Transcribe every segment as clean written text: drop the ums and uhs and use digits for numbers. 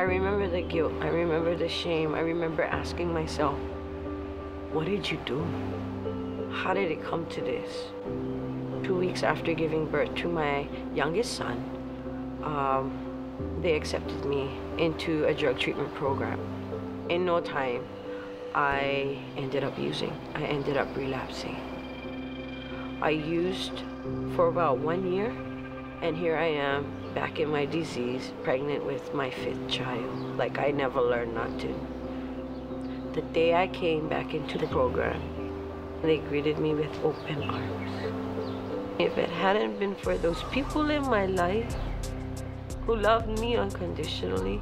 remember the guilt, I remember the shame, I remember asking myself, what did you do? How did it come to this? 2 weeks after giving birth to my youngest son, they accepted me into a drug treatment program. In no time, I ended up using. I ended up relapsing. I used for about 1 year, and here I am back in my disease, pregnant with my 5th child, like I never learned not to. The day I came back into the program, they greeted me with open arms. If it hadn't been for those people in my life who loved me unconditionally,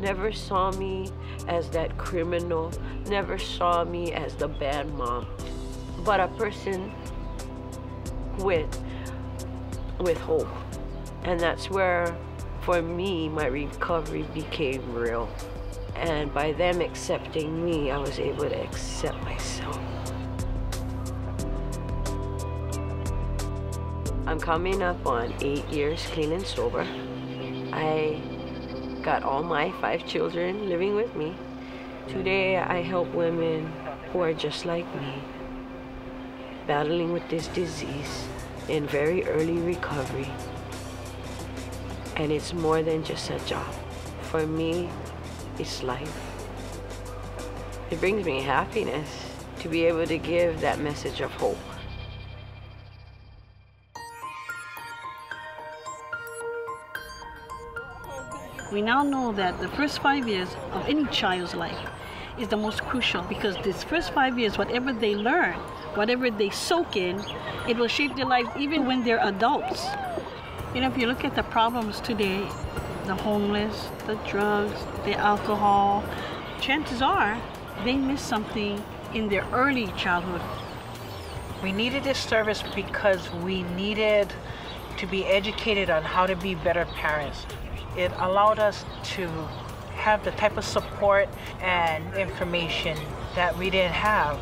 never saw me as that criminal, never saw me as the bad mom, but a person with hope. And that's where, for me, my recovery became real. And by them accepting me, I was able to accept myself. I'm coming up on 8 years clean and sober. I got all my 5 children living with me. Today, I help women who are just like me, battling with this disease in very early recovery. And it's more than just a job. For me, it's life. It brings me happiness to be able to give that message of hope. We now know that the first 5 years of any child's life is the most crucial, because this first 5 years, whatever they learn, whatever they soak in, it will shape their lives even when they're adults. You know, if you look at the problems today, the homeless, the drugs, the alcohol, chances are they missed something in their early childhood. We needed this service because we needed to be educated on how to be better parents. It allowed us to have the type of support and information that we didn't have.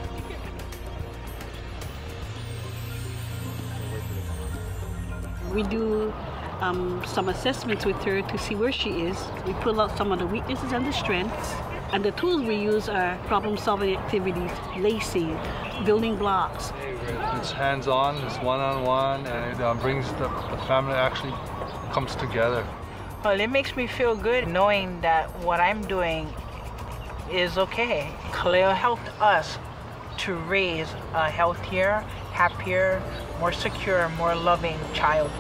We do some assessments with her to see where she is. We pull out some of the weaknesses and the strengths. And the tools we use are problem-solving activities, lacing, building blocks. It's hands-on, it's one-on-one, and it brings the family actually comes together. Well, it makes me feel good knowing that what I'm doing is okay. Kaleo helped us to raise a healthier, happier, more secure, more loving child.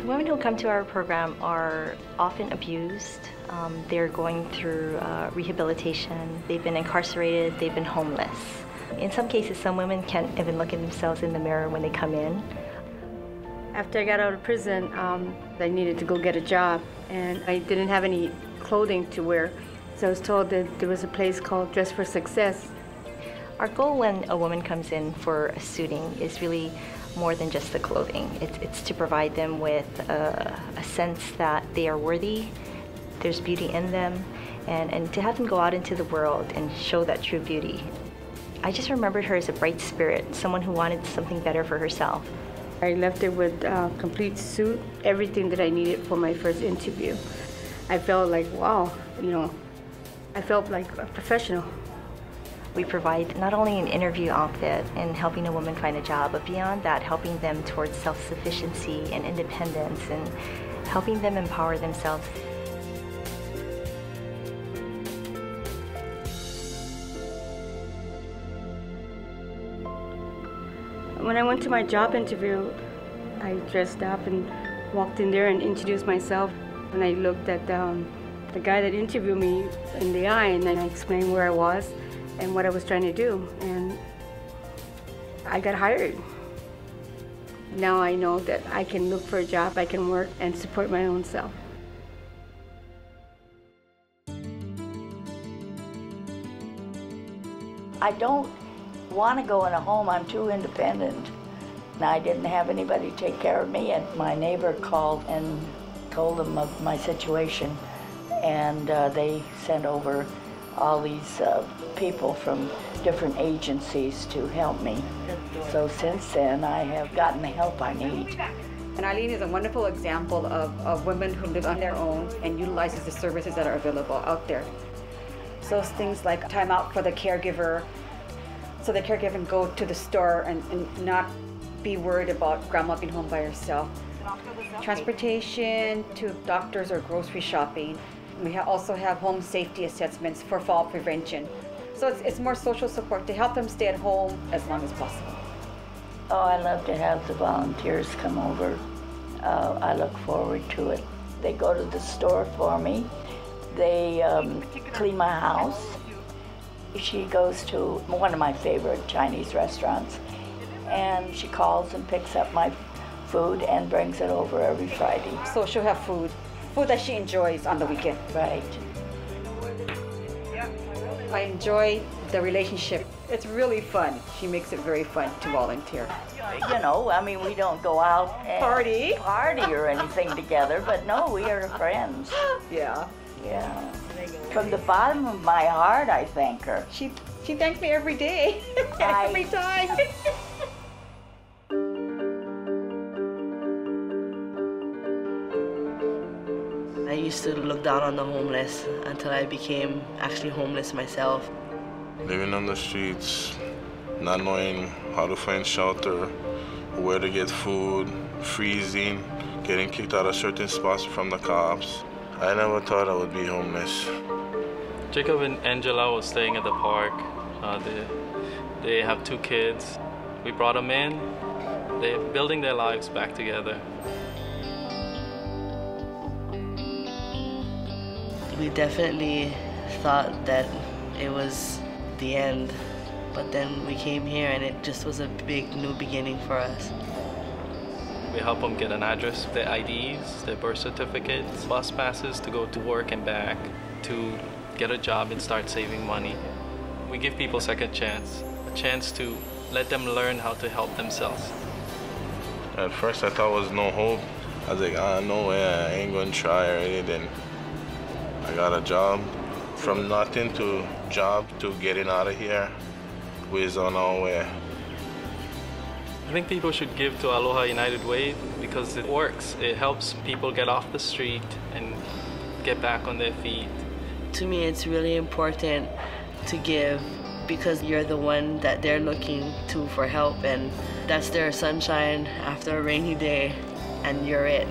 Women who come to our program are often abused. They're going through rehabilitation. They've been incarcerated. They've been homeless. In some cases, some women can't even look at themselves in the mirror when they come in. After I got out of prison, I needed to go get a job, and I didn't have any clothing to wear. So I was told that there was a place called Dress for Success. Our goal when a woman comes in for a suiting is really more than just the clothing. It's to provide them with a sense that they are worthy, there's beauty in them, and to have them go out into the world and show that true beauty. I just remembered her as a bright spirit, someone who wanted something better for herself. I left her with a complete suit, everything that I needed for my first interview. I felt like, wow, you know, I felt like a professional. We provide not only an interview outfit in helping a woman find a job, but beyond that, helping them towards self-sufficiency and independence and helping them empower themselves. When I went to my job interview, I dressed up and walked in there and introduced myself. And I looked at the guy that interviewed me in the eye, and then I explained where I was and what I was trying to do. And I got hired. Now I know that I can look for a job, I can work and support my own self. I don't want to go in a home. I'm too independent. And I didn't have anybody take care of me, and my neighbor called and told them of my situation, and they sent over all these people from different agencies to help me. So since then, I have gotten the help I need. And Eileen is a wonderful example of women who live on their own and utilizes the services that are available out there. So things like time out for the caregiver, so the caregiver can go to the store and not be worried about grandma being home by herself. Transportation to doctors or grocery shopping. We also have home safety assessments for fall prevention. So it's more social support to help them stay at home as long as possible. Oh, I love to have the volunteers come over. I look forward to it. They go to the store for me. They clean my house. She goes to one of my favorite Chinese restaurants, and she calls and picks up my food and brings it over every Friday. So she'll have food that she enjoys on the weekend. Right. I enjoy the relationship. It's really fun. She makes it very fun to volunteer. You know, I mean, we don't go out and Party or anything together, but no, we are friends. Yeah. Yeah. From the bottom of my heart, I thank her. She thanks me every day, every time. I used to look down on the homeless until I became actually homeless myself. Living on the streets, not knowing how to find shelter, where to get food, freezing, getting kicked out of certain spots from the cops. I never thought I would be homeless. Jacob and Angela was staying at the park. They have 2 kids. We brought them in. They're building their lives back together. We definitely thought that it was the end, but then we came here and it just was a big new beginning for us. We help them get an address, their IDs, their birth certificates, bus passes to go to work and back, to get a job and start saving money. We give people a second chance, a chance to let them learn how to help themselves. At first I thought there was no hope. I was like, no way, I ain't gonna try or anything. I got a job. From nothing to job to getting out of here, we're on our way. I think people should give to Aloha United Way because it works. It helps people get off the street and get back on their feet. To me, it's really important to give because you're the one that they're looking to for help, and that's their sunshine after a rainy day, and you're it.